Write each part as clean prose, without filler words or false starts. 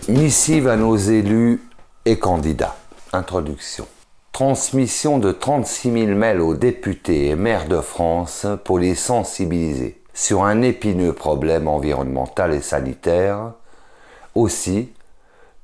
Missive à nos élus et candidats. Introduction. Transmission de 36 000 mails aux députés et maires de France pour les sensibiliser sur un épineux problème environnemental et sanitaire. Aussi,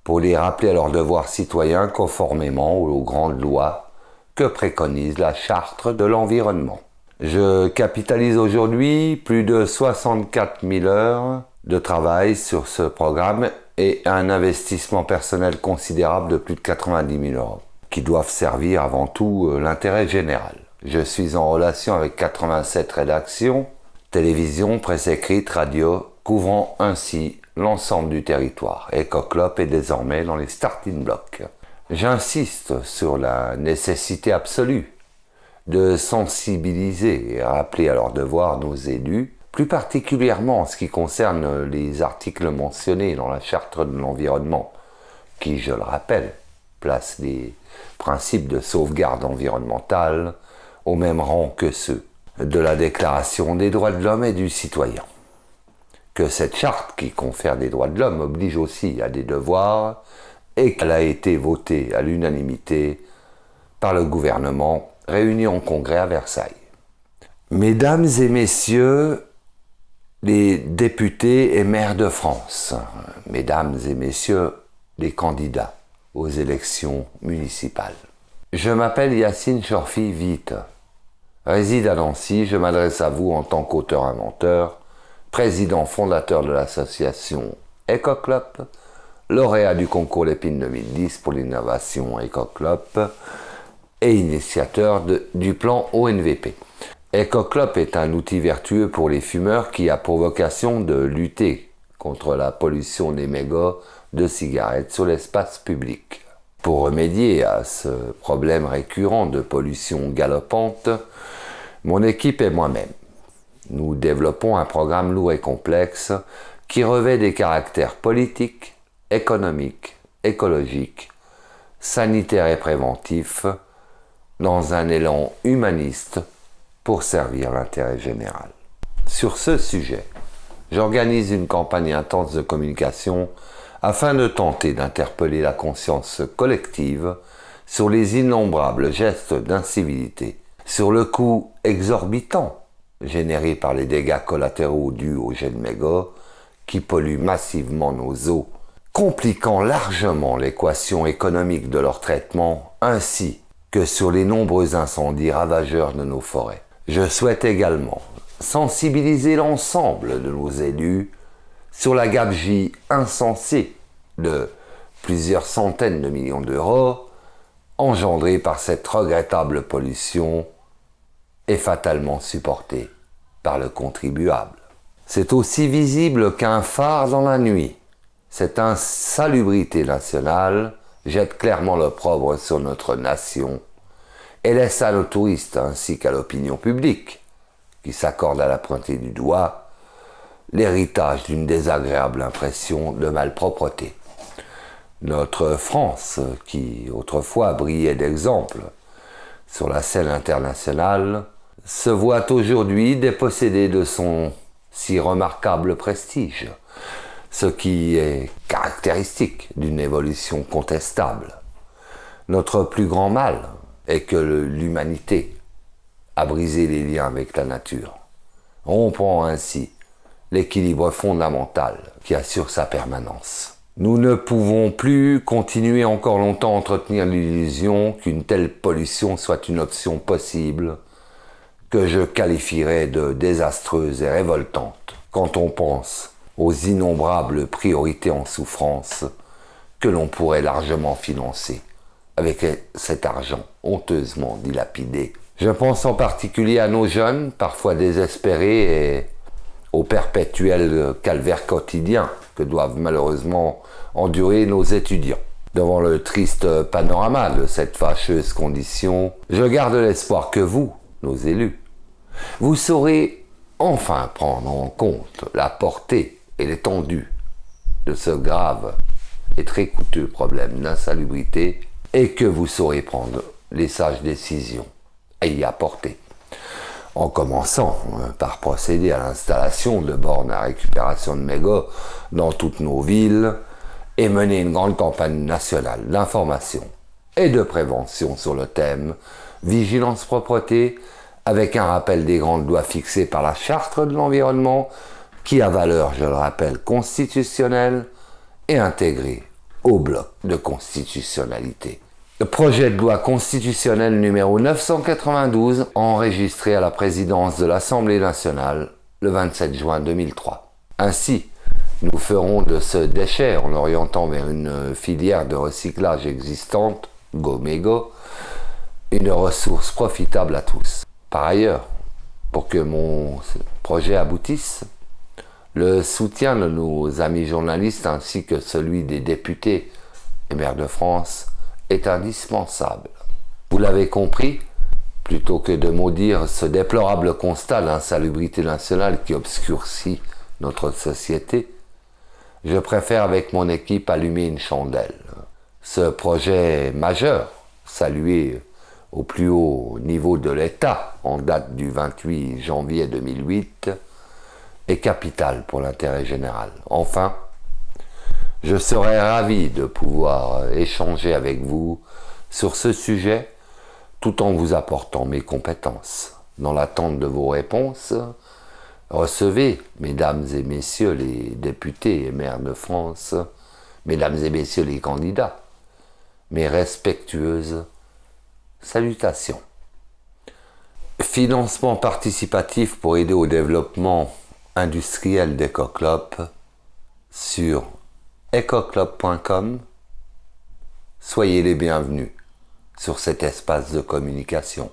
pour les rappeler à leurs devoirs citoyens conformément aux grandes lois que préconise la Charte de l'environnement. Je capitalise aujourd'hui plus de 64 000 heures de travail sur ce programme et un investissement personnel considérable de plus de 90 000 euros, qui doivent servir avant tout l'intérêt général. Je suis en relation avec 87 rédactions, télévision, presse écrite, radio, couvrant ainsi l'ensemble du territoire. Ecoclop est désormais dans les starting blocks. J'insiste sur la nécessité absolue de sensibiliser et rappeler à leur devoir nos élus, plus particulièrement en ce qui concerne les articles mentionnés dans la Charte de l'environnement, qui, je le rappelle, place les principes de sauvegarde environnementale au même rang que ceux de la Déclaration des droits de l'homme et du citoyen. Que cette charte qui confère des droits de l'homme oblige aussi à des devoirs et qu'elle a été votée à l'unanimité par le gouvernement réuni en congrès à Versailles. Mesdames et messieurs les députés et maires de France, mesdames et messieurs les candidats aux élections municipales. Je m'appelle Yacine Chorfi Vite, réside à Nancy, je m'adresse à vous en tant qu'auteur-inventeur, président fondateur de l'association Ecoclop, lauréat du concours Lépine 2010 pour l'innovation Ecoclop et initiateur du plan ONVP. Ecoclop est un outil vertueux pour les fumeurs qui a pour vocation de lutter contre la pollution des mégots de cigarettes sur l'espace public. Pour remédier à ce problème récurrent de pollution galopante, mon équipe et moi-même, nous développons un programme lourd et complexe qui revêt des caractères politiques, économiques, écologiques, sanitaires et préventifs dans un élan humaniste pour servir l'intérêt général. Sur ce sujet, j'organise une campagne intense de communication afin de tenter d'interpeller la conscience collective sur les innombrables gestes d'incivilité, sur le coût exorbitant généré par les dégâts collatéraux dus aux jets de mégots qui polluent massivement nos eaux, compliquant largement l'équation économique de leur traitement, ainsi que sur les nombreux incendies ravageurs de nos forêts. Je souhaite également sensibiliser l'ensemble de nos élus sur la gabegie insensée de plusieurs centaines de millions d'euros engendrée par cette regrettable pollution et fatalement supportée par le contribuable. C'est aussi visible qu'un phare dans la nuit. Cette insalubrité nationale jette clairement l'opprobre sur notre nation et laisse à nos touristes ainsi qu'à l'opinion publique, qui s'accorde à la pointer du doigt, l'héritage d'une désagréable impression de malpropreté. Notre France, qui autrefois brillait d'exemple sur la scène internationale, se voit aujourd'hui dépossédée de son si remarquable prestige, ce qui est caractéristique d'une évolution contestable. Notre plus grand mal est que l'humanité a brisé les liens avec la nature, rompant ainsi l'équilibre fondamental qui assure sa permanence. Nous ne pouvons plus continuer encore longtemps à entretenir l'illusion qu'une telle pollution soit une option possible, que je qualifierais de désastreuse et révoltante quand on pense aux innombrables priorités en souffrance que l'on pourrait largement financer avec cet argent honteusement dilapidé. Je pense en particulier à nos jeunes, parfois désespérés, et au perpétuel calvaire quotidien que doivent malheureusement endurer nos étudiants. Devant le triste panorama de cette fâcheuse condition, je garde l'espoir que vous, nos élus, vous saurez enfin prendre en compte la portée et l'étendue de ce grave et très coûteux problème d'insalubrité et que vous saurez prendre les sages décisions à y apporter. en commençant par procéder à l'installation de bornes à récupération de mégots dans toutes nos villes et mener une grande campagne nationale d'information et de prévention sur le thème vigilance propreté, avec un rappel des grandes lois fixées par la Charte de l'environnement qui a valeur, je le rappelle, constitutionnelle et intégrée au bloc de constitutionnalité. Le projet de loi constitutionnelle numéro 992, enregistré à la présidence de l'Assemblée nationale le 27 juin 2003. Ainsi, nous ferons de ce déchet, en l'orientant vers une filière de recyclage existante, GoMégo, une ressource profitable à tous. Par ailleurs, pour que mon projet aboutisse, le soutien de nos amis journalistes ainsi que celui des députés et maires de France est indispensable. Vous l'avez compris, plutôt que de maudire ce déplorable constat d'insalubrité nationale qui obscurcit notre société, je préfère avec mon équipe allumer une chandelle. Ce projet majeur, salué au plus haut niveau de l'État en date du 28 janvier 2008, est capital pour l'intérêt général. Enfin, je serais ravi de pouvoir échanger avec vous sur ce sujet tout en vous apportant mes compétences. Dans l'attente de vos réponses, recevez, mesdames et messieurs les députés et maires de France, mesdames et messieurs les candidats, mes respectueuses salutations. Financement participatif pour aider au développement industriel d'EcoClop sur ecoclop.com. Soyez les bienvenus sur cet espace de communication.